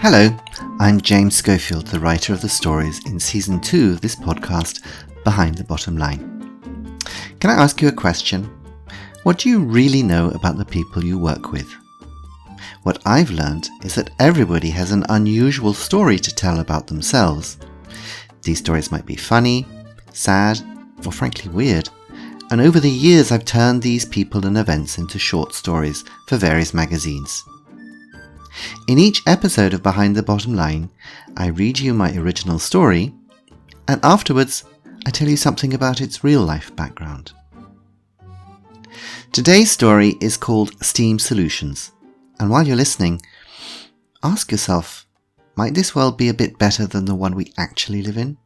Hello, I'm James Schofield, the writer of the stories in Season 2 of this podcast, Behind the Bottom Line. Can I ask you a question? What do you really know about the people you work with? What I've learned is that everybody has an unusual story to tell about themselves. These stories might be funny, sad, or frankly weird. And over the years I've turned these people and events into short stories for various magazines. In each episode of Behind the Bottom Line, I read you my original story, and afterwards I tell you something about its real-life background. Today's story is called STEAM Solutions, and while you're listening, ask yourself, might this world be a bit better than the one we actually live in?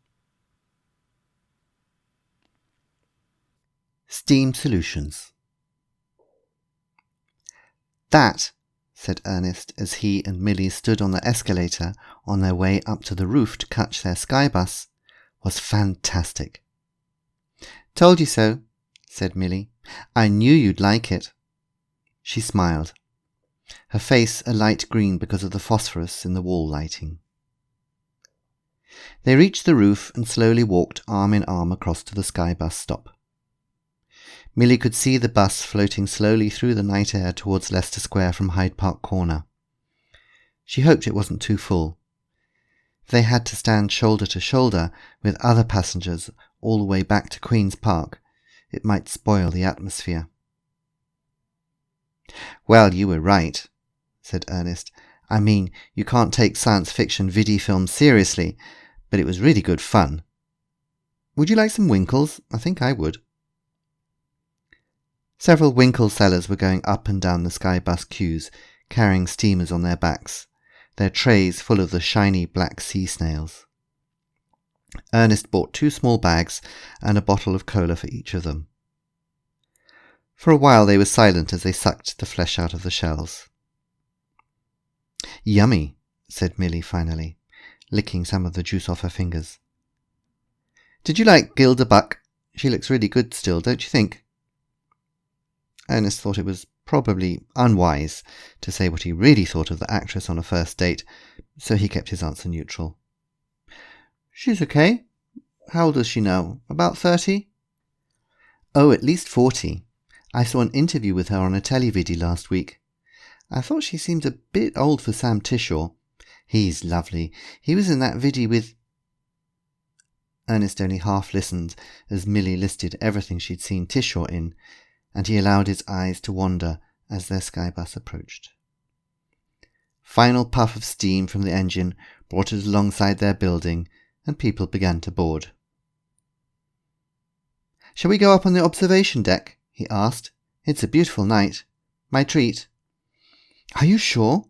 STEAM Solutions. That, said Ernest as he and Millie stood on the escalator on their way up to the roof to catch their skybus, was fantastic. Told you so, said Millie. I knew you'd like it. She smiled, her face a light green because of the phosphorus in the wall lighting. They reached the roof and slowly walked arm in arm across to the skybus stop. Millie could see the bus floating slowly through the night air towards Leicester Square from Hyde Park Corner. She hoped it wasn't too full. If they had to stand shoulder to shoulder with other passengers all the way back to Queen's Park, it might spoil the atmosphere. Well, you were right, said Ernest. I mean, you can't take science fiction viddy films seriously, but it was really good fun. Would you like some Winkles? I think I would. Several Winkle sellers were going up and down the skybus queues, carrying steamers on their backs, their trays full of the shiny black sea snails. Ernest bought 2 small bags and a bottle of cola for each of them. For a while they were silent as they sucked the flesh out of the shells. Yummy, said Millie finally, licking some of the juice off her fingers. Did you like Gilda Buck? She looks really good still, don't you think? Ernest thought it was probably unwise to say what he really thought of the actress on a first date, so he kept his answer neutral. She's okay. How old is she now? About 30? Oh, at least 40. I saw an interview with her on a televiddy last week. I thought she seemed a bit old for Sam Tishaw. He's lovely. He was in that viddy with... Ernest only half listened as Millie listed everything she'd seen Tishaw in, and he allowed his eyes to wander as their skybus approached. Final puff of steam from the engine brought it alongside their building, and people began to board. Shall we go up on the observation deck? He asked. It's a beautiful night. My treat. Are you sure?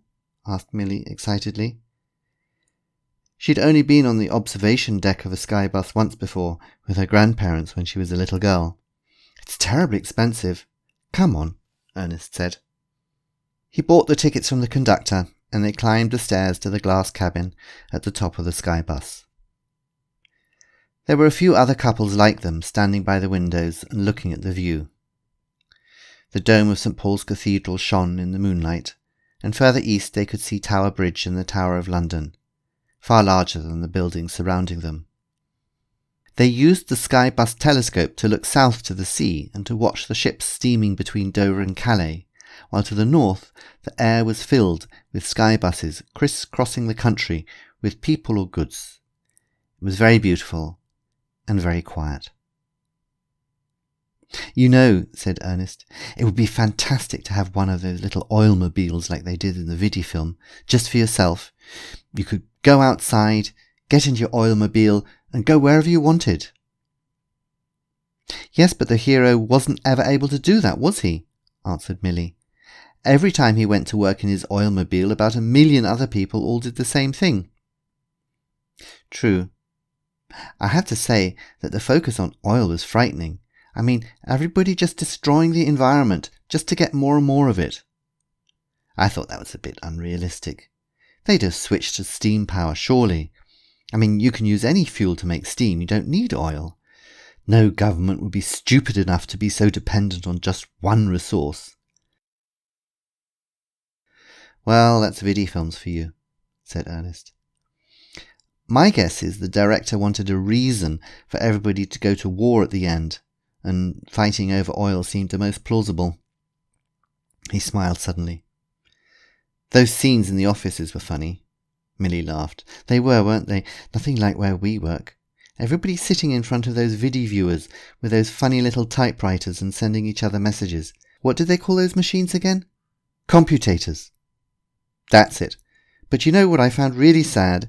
Asked Millie excitedly. She'd only been on the observation deck of a skybus once before with her grandparents when she was a little girl. It's terribly expensive. Come on, Ernest said. He bought the tickets from the conductor and they climbed the stairs to the glass cabin at the top of the skybus. There were a few other couples like them standing by the windows and looking at the view. The dome of St. Paul's Cathedral shone in the moonlight, and further east they could see Tower Bridge and the Tower of London, far larger than the buildings surrounding them. They used the skybus telescope to look south to the sea and to watch the ships steaming between Dover and Calais, while to the north the air was filled with skybuses criss-crossing the country with people or goods. It was very beautiful and very quiet. You know, said Ernest, it would be fantastic to have one of those little oilmobiles like they did in the viddy film, just for yourself. You could go outside, get into your oilmobile, and go wherever you wanted. Yes, but the hero wasn't ever able to do that, was he? Answered Millie. Every time he went to work in his oilmobile, about 1 million other people all did the same thing. True. I have to say that the focus on oil was frightening. I mean, everybody just destroying the environment just to get more and more of it. I thought that was a bit unrealistic. They'd have switched to steam power, surely. I mean, you can use any fuel to make steam. You don't need oil. No government would be stupid enough to be so dependent on just one resource. Well, that's viddy films for you, said Ernest. My guess is the director wanted a reason for everybody to go to war at the end, and fighting over oil seemed the most plausible. He smiled suddenly. Those scenes in the offices were funny. Millie laughed. They were, weren't they? Nothing like where we work. Everybody sitting in front of those viewers with those funny little typewriters and sending each other messages. What did they call those machines again? Computators. That's it. But you know what I found really sad?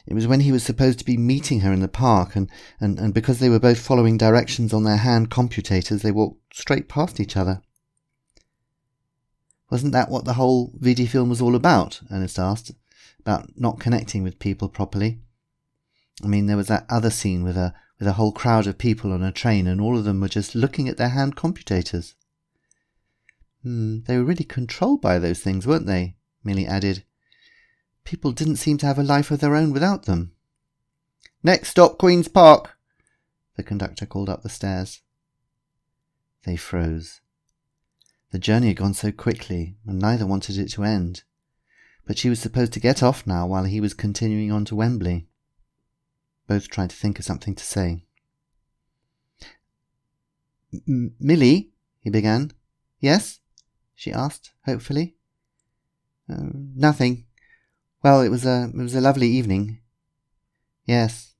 It was when he was supposed to be meeting her in the park, and because they were both following directions on their hand computators, they walked straight past each other. Wasn't that what the whole video film was all about? Ernest asked. About not connecting with people properly. I mean, there was that other scene with a whole crowd of people on a train, and all of them were just looking at their hand computators. They were really controlled by those things, weren't they? Millie added. People didn't seem to have a life of their own without them. Next stop, Queen's Park, the conductor called up the stairs. They froze. The journey had gone so quickly, and neither wanted it to end. But she was supposed to get off now while he was continuing on to Wembley. Both tried to think of something to say. Millie, he began. Yes? She asked, hopefully. Nothing. Well, it was a lovely evening. Yes.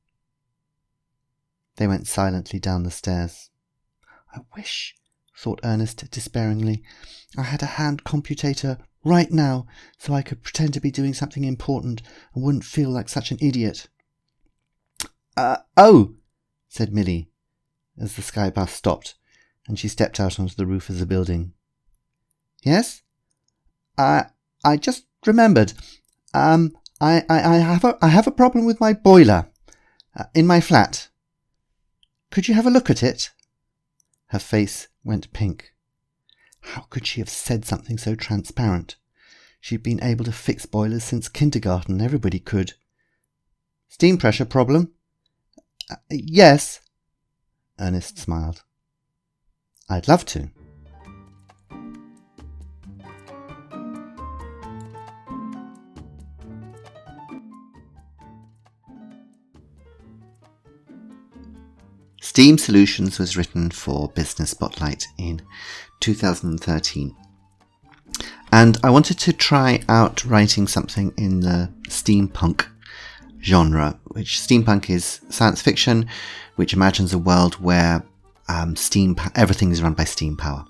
They went silently down the stairs. I wish, thought Ernest despairingly, I had a hand computator right now so I could pretend to be doing something important and wouldn't feel like such an idiot. Oh, said Millie, as the sky bus stopped and she stepped out onto the roof of the building. Yes? I just remembered. I have a problem with my boiler in my flat. Could you have a look at it? Her face went pink. How could she have said something so transparent? She'd been able to fix boilers since kindergarten. Everybody could. Steam pressure problem? Yes. Ernest smiled. I'd love to. Steam Solutions was written for Business Spotlight in 2013. And I wanted to try out writing something in the steampunk genre, which steampunk is science fiction, which imagines a world where everything is run by steam power.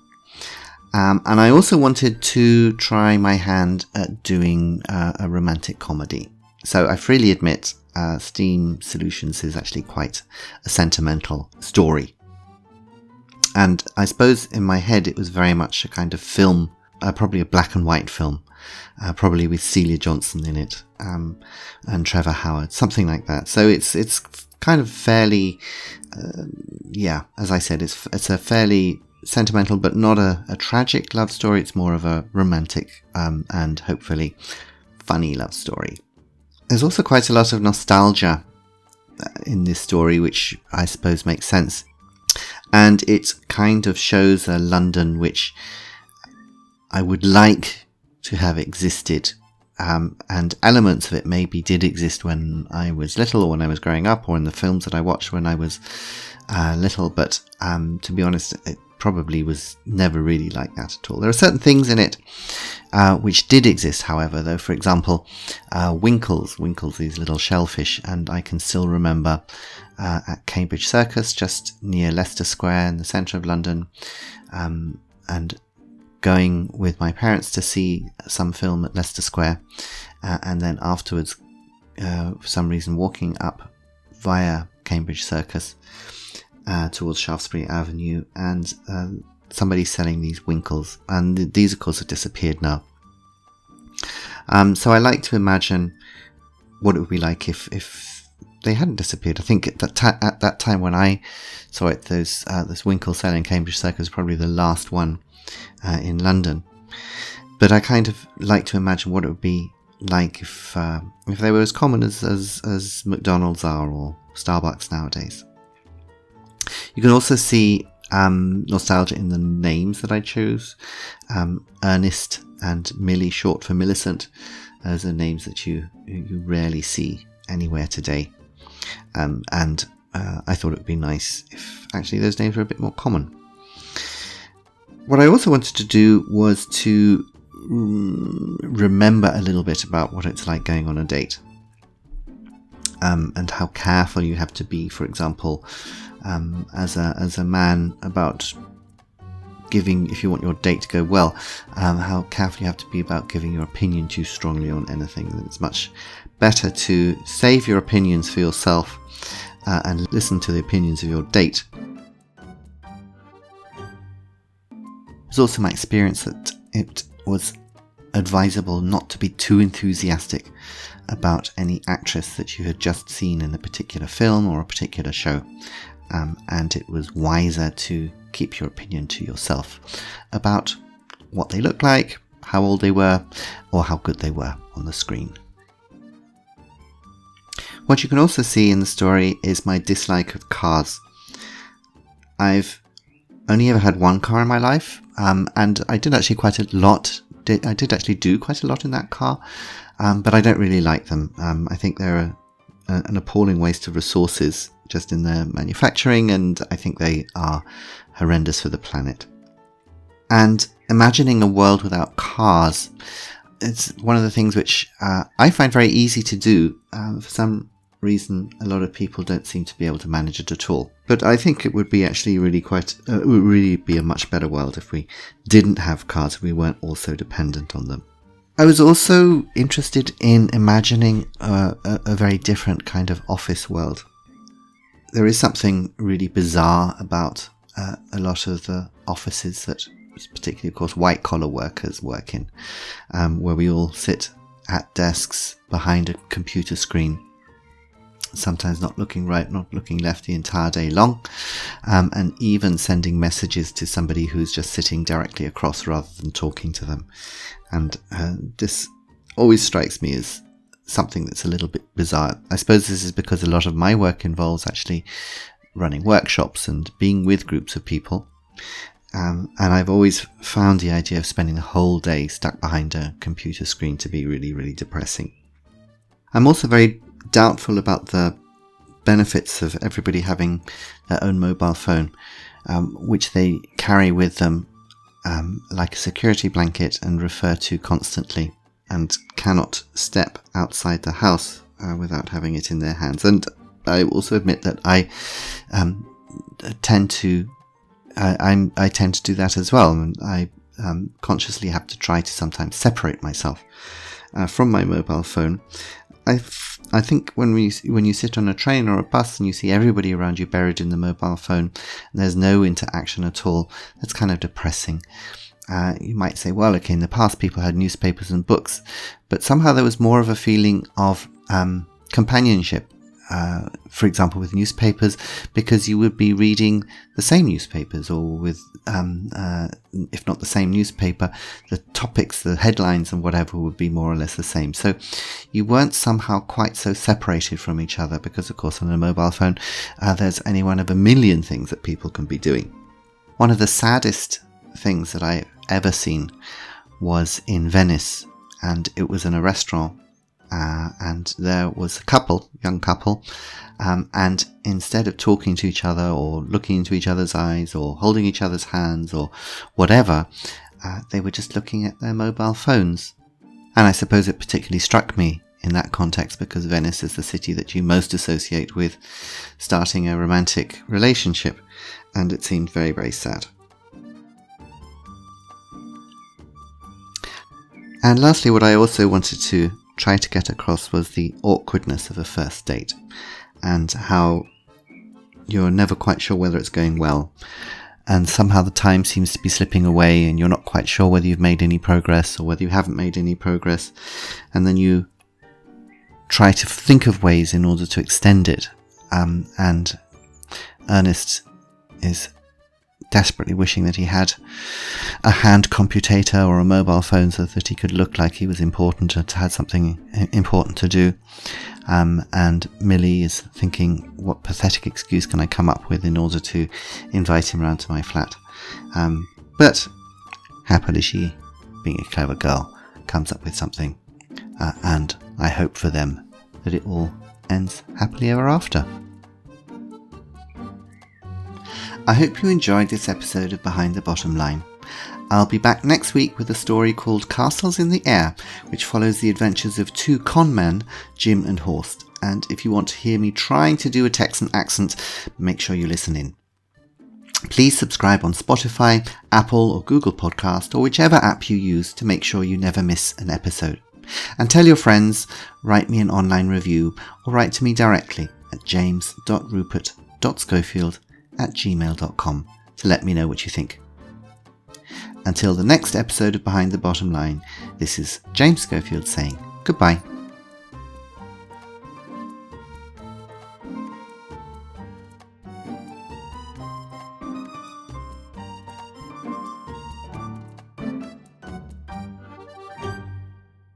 And I also wanted to try my hand at doing a romantic comedy. So I freely admit Steam Solutions is actually quite a sentimental story. And I suppose in my head it was very much a kind of film, probably a black and white film, probably with Celia Johnson in it, and Trevor Howard, something like that. So it's kind of fairly, as I said, it's a fairly sentimental but not a tragic love story. It's more of a romantic and hopefully funny love story. There's also quite a lot of nostalgia in this story, which I suppose makes sense. And it kind of shows a London which I would like to have existed. And elements of it maybe did exist when I was little or when I was growing up or in the films that I watched when I was little. But to be honest, it probably was never really like that at all. There are certain things in it which did exist, however, though. For example, winkles, these little shellfish, and I can still remember at Cambridge Circus, just near Leicester Square in the centre of London, and going with my parents to see some film at Leicester Square, and then afterwards, for some reason, walking up via Cambridge Circus towards Shaftesbury Avenue, and somebody selling these winkles, and these of course have disappeared now. So I like to imagine what it would be like if they hadn't disappeared. I think at that time when I saw it, this winkle selling Cambridge Circus was probably the last one in London. But I kind of like to imagine what it would be like if they were as common as McDonald's are or Starbucks nowadays. You can also see nostalgia in the names that I chose. Ernest and Millie, short for Millicent, Those are names that you rarely see anywhere today. And I thought it would be nice if actually those names were a bit more common. What I also wanted to do was to remember a little bit about what it's like going on a date, and how careful you have to be, for example, as a man, about giving, if you want your date to go well, how careful you have to be about giving your opinion too strongly on anything. It's much better to save your opinions for yourself and listen to the opinions of your date. It's also my experience that it was advisable not to be too enthusiastic about any actress that you had just seen in a particular film or a particular show, and it was wiser to keep your opinion to yourself about what they looked like, how old they were, or how good they were on the screen. What you can also see in the story is my dislike of cars. I've only ever had one car in my life, and I did actually I did actually do quite a lot in that car, but I don't really like them. I think they're an appalling waste of resources just in their manufacturing, and I think they are horrendous for the planet. And imagining a world without cars, it's one of the things which I find very easy to do. For some reason, a lot of people don't seem to be able to manage it at all. But I think it would be actually really it would really be a much better world if we didn't have cars, if we weren't also dependent on them. I was also interested in imagining a very different kind of office world. There is something really bizarre about a lot of the offices that, particularly, of course, white-collar workers work in, where we all sit at desks behind a computer screen, sometimes not looking right, not looking left the entire day long, and even sending messages to somebody who's just sitting directly across rather than talking to them. And this always strikes me as something that's a little bit bizarre. I suppose this is because a lot of my work involves actually running workshops and being with groups of people. And I've always found the idea of spending a whole day stuck behind a computer screen to be really, really depressing. I'm also very doubtful about the benefits of everybody having their own mobile phone, which they carry with them like a security blanket and refer to constantly, and cannot step outside the house without having it in their hands. And I also admit that I tend to do that as well, and I consciously have to try to sometimes separate myself from my mobile phone. I think when you sit on a train or a bus and you see everybody around you buried in the mobile phone and there's no interaction at all, that's kind of depressing. You might say, well, okay, in the past people had newspapers and books, but somehow there was more of a feeling of companionship, for example, with newspapers, because you would be reading the same newspapers, or with, if not the same newspaper, the topics, the headlines and whatever would be more or less the same. So you weren't somehow quite so separated from each other, because of course on a mobile phone there's any one of a million things that people can be doing. One of the saddest things that I've ever seen was in Venice, and it was in a restaurant. And there was a young couple, and instead of talking to each other or looking into each other's eyes or holding each other's hands or whatever, they were just looking at their mobile phones. And I suppose it particularly struck me in that context because Venice is the city that you most associate with starting a romantic relationship, and it seemed very, very sad. And lastly, what I also wanted to try to get across was the awkwardness of a first date, and how you're never quite sure whether it's going well, and somehow the time seems to be slipping away and you're not quite sure whether you've made any progress or whether you haven't made any progress, and then you try to think of ways in order to extend it, and Ernest is desperately wishing that he had a hand computator or a mobile phone so that he could look like he was important and had something important to do. And Millie is thinking, what pathetic excuse can I come up with in order to invite him round to my flat? But happily she, being a clever girl, comes up with something and I hope for them that it all ends happily ever after. I hope you enjoyed this episode of Behind the Bottom Line. I'll be back next week with a story called Castles in the Air, which follows the adventures of two con men, Jim and Horst. And if you want to hear me trying to do a Texan accent, make sure you listen in. Please subscribe on Spotify, Apple or Google Podcast, or whichever app you use to make sure you never miss an episode. And tell your friends, write me an online review, or write to me directly at james.rupert.schofield@gmail.com to let me know what you think. Until the next episode of Behind the Bottom Line, this is James Schofield saying goodbye.